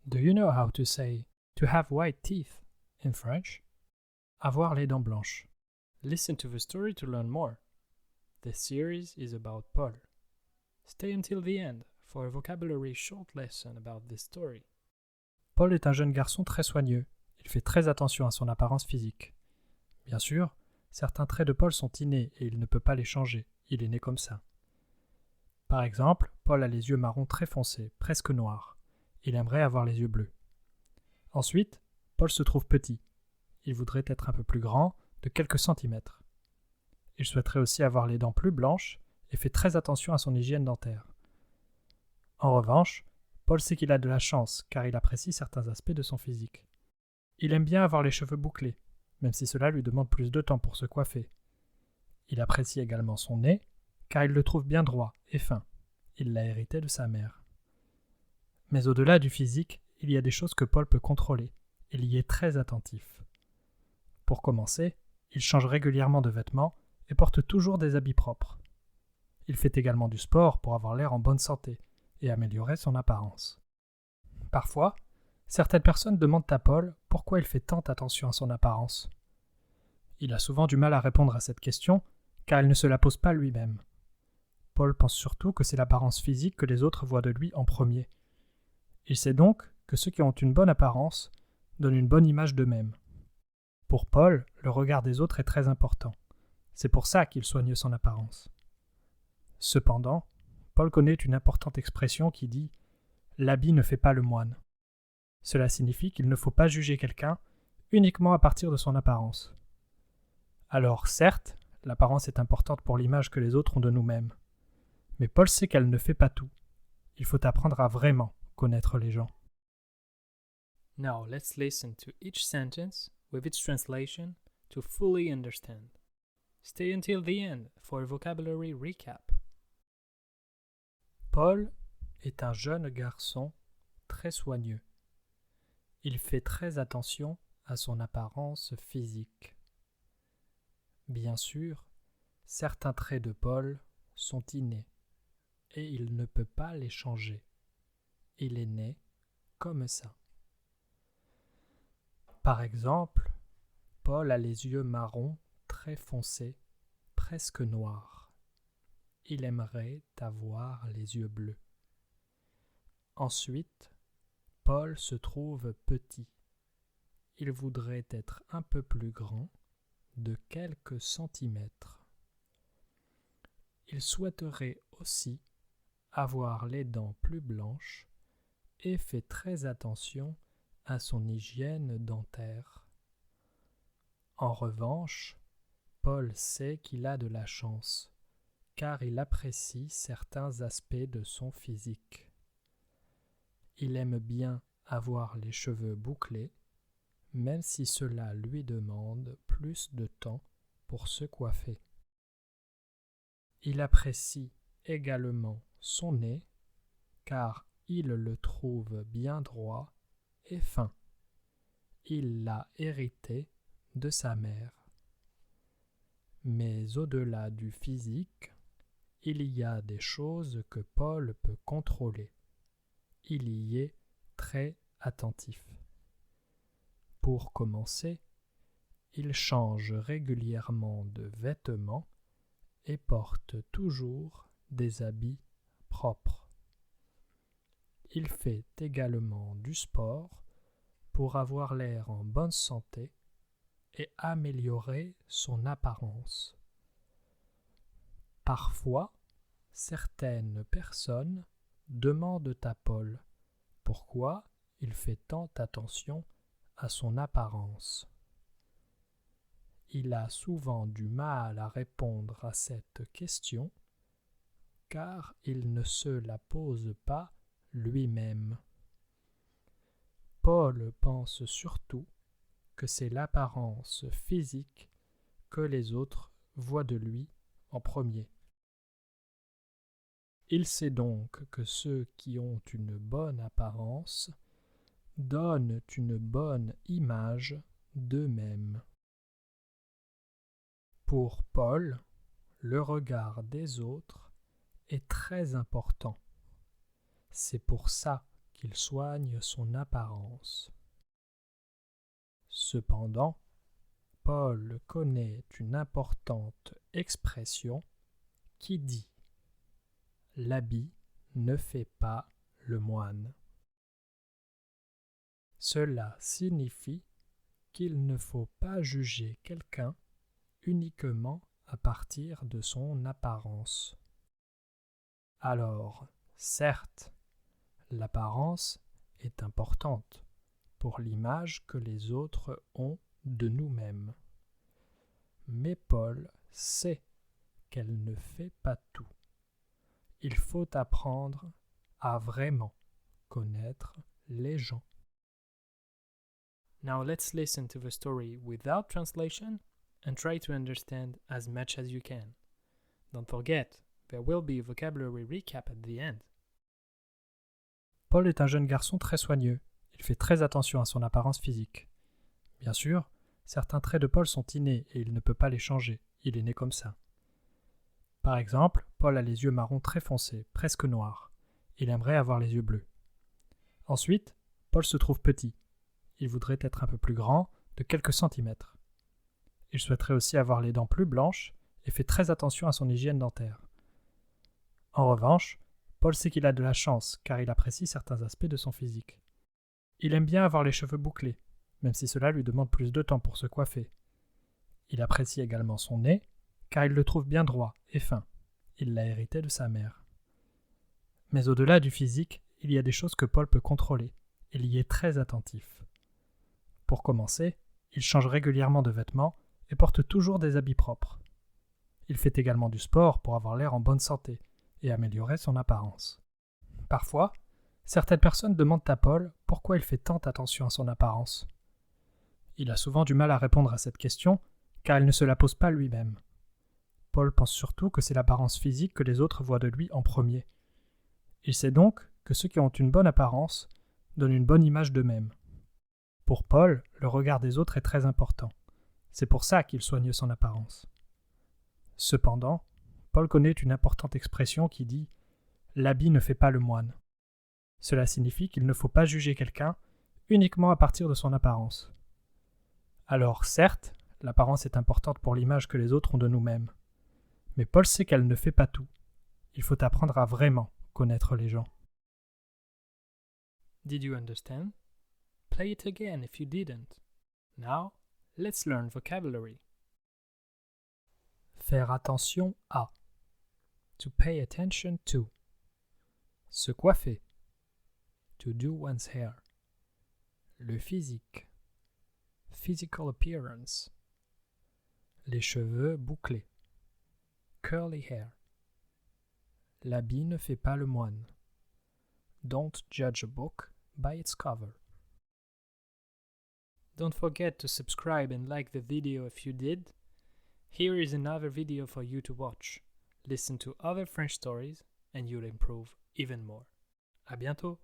Do you know how to say to have white teeth in French? Avoir les dents blanches. Listen to the story to learn more. This series is about Paul. Stay until the end for a vocabulary short lesson about this story. Paul est un jeune garçon très soigneux. Il fait très attention à son apparence physique. Bien sûr, certains traits de Paul sont innés et il ne peut pas les changer. Il est né comme ça. Par exemple, Paul a les yeux marrons très foncés, presque noirs. Il aimerait avoir les yeux bleus. Ensuite, Paul se trouve petit. Il voudrait être un peu plus grand, de quelques centimètres. Il souhaiterait aussi avoir les dents plus blanches et fait très attention à son hygiène dentaire. En revanche, Paul sait qu'il a de la chance car il apprécie certains aspects de son physique. Il aime bien avoir les cheveux bouclés, même si cela lui demande plus de temps pour se coiffer. Il apprécie également son nez car il le trouve bien droit et fin. Il l'a hérité de sa mère. Mais au-delà du physique, il y a des choses que Paul peut contrôler. Il y est très attentif. Pour commencer, il change régulièrement de vêtements et porte toujours des habits propres. Il fait également du sport pour avoir l'air en bonne santé et améliorer son apparence. Parfois, certaines personnes demandent à Paul pourquoi il fait tant attention à son apparence. Il a souvent du mal à répondre à cette question car il ne se la pose pas lui-même. Paul pense surtout que c'est l'apparence physique que les autres voient de lui en premier. Il sait donc que ceux qui ont une bonne apparence donnent une bonne image d'eux-mêmes. Pour Paul, le regard des autres est très important. C'est pour ça qu'il soigne son apparence. Cependant, Paul connaît une importante expression qui dit « l'habit ne fait pas le moine ». Cela signifie qu'il ne faut pas juger quelqu'un uniquement à partir de son apparence. Alors certes, l'apparence est importante pour l'image que les autres ont de nous-mêmes. Mais Paul sait qu'elle ne fait pas tout. Il faut apprendre à vraiment connaître les gens. Now let's listen to each sentence with its translation to fully understand. Stay until the end for a vocabulary recap. Paul est un jeune garçon très soigneux. Il fait très attention à son apparence physique. Bien sûr, certains traits de Paul sont innés et il ne peut pas les changer. Il est né comme ça. Par exemple, Paul a les yeux marrons très foncés, presque noirs. Il aimerait avoir les yeux bleus. Ensuite, Paul se trouve petit. Il voudrait être un peu plus grand, de quelques centimètres. Il souhaiterait aussi avoir les dents plus blanches et fait très attention à son hygiène dentaire. En revanche, Paul sait qu'il a de la chance, car il apprécie certains aspects de son physique. Il aime bien avoir les cheveux bouclés, même si cela lui demande plus de temps pour se coiffer. Il apprécie également son nez, car il le trouve bien droit et fin. Il l'a hérité de sa mère. Mais au-delà du physique, il y a des choses que Paul peut contrôler. Il y est très attentif. Pour commencer, il change régulièrement de vêtements et porte toujours des habits propres. Il fait également du sport pour avoir l'air en bonne santé et améliorer son apparence. Parfois, certaines personnes demandent à Paul pourquoi il fait tant attention à son apparence. Il a souvent du mal à répondre à cette question car il ne se la pose pas lui-même. Paul pense surtout que c'est l'apparence physique que les autres voient de lui en premier. Il sait donc que ceux qui ont une bonne apparence donnent une bonne image d'eux-mêmes. Pour Paul, le regard des autres est très important. C'est pour ça qu'il soigne son apparence. Cependant, Paul connaît une importante expression qui dit « L'habit ne fait pas le moine ». Cela signifie qu'il ne faut pas juger quelqu'un uniquement à partir de son apparence. Alors, certes, l'apparence est importante pour l'image que les autres ont de nous-mêmes. Mais Paul sait qu'elle ne fait pas tout. Il faut apprendre à vraiment connaître les gens. Now let's listen to the story without translation and try to understand as much as you can. Don't forget, there will be a vocabulary recap at the end. Paul est un jeune garçon très soigneux. Il fait très attention à son apparence physique. Bien sûr, certains traits de Paul sont innés et il ne peut pas les changer. Il est né comme ça. Par exemple, Paul a les yeux marrons très foncés, presque noirs. Il aimerait avoir les yeux bleus. Ensuite, Paul se trouve petit. Il voudrait être un peu plus grand, de quelques centimètres. Il souhaiterait aussi avoir les dents plus blanches et fait très attention à son hygiène dentaire. En revanche, Paul sait qu'il a de la chance car il apprécie certains aspects de son physique. Il aime bien avoir les cheveux bouclés, même si cela lui demande plus de temps pour se coiffer. Il apprécie également son nez car il le trouve bien droit et fin. Il l'a hérité de sa mère. Mais au-delà du physique, il y a des choses que Paul peut contrôler. Il y est très attentif. Pour commencer, il change régulièrement de vêtements et porte toujours des habits propres. Il fait également du sport pour avoir l'air en bonne santé et améliorer son apparence. Parfois, certaines personnes demandent à Paul pourquoi il fait tant attention à son apparence. Il a souvent du mal à répondre à cette question car il ne se la pose pas lui-même. Paul pense surtout que c'est l'apparence physique que les autres voient de lui en premier. Il sait donc que ceux qui ont une bonne apparence donnent une bonne image d'eux-mêmes. Pour Paul, le regard des autres est très important. C'est pour ça qu'il soigne son apparence. Cependant, Paul connaît une importante expression qui dit « L'habit ne fait pas le moine ». Cela signifie qu'il ne faut pas juger quelqu'un uniquement à partir de son apparence. Alors certes, l'apparence est importante pour l'image que les autres ont de nous-mêmes. Mais Paul sait qu'elle ne fait pas tout. Il faut apprendre à vraiment connaître les gens. Did you understand? Play it again if you didn't. Now, let's learn vocabulary. Faire attention à. To pay attention to. Se coiffer. To do one's hair. Le physique. Physical appearance. Les cheveux bouclés. Curly hair. L'habit ne fait pas le moine. Don't judge a book by its cover. Don't forget to subscribe and like the video if you did. Here is another video for you to watch. Listen to other French stories and you'll improve even more. À bientôt!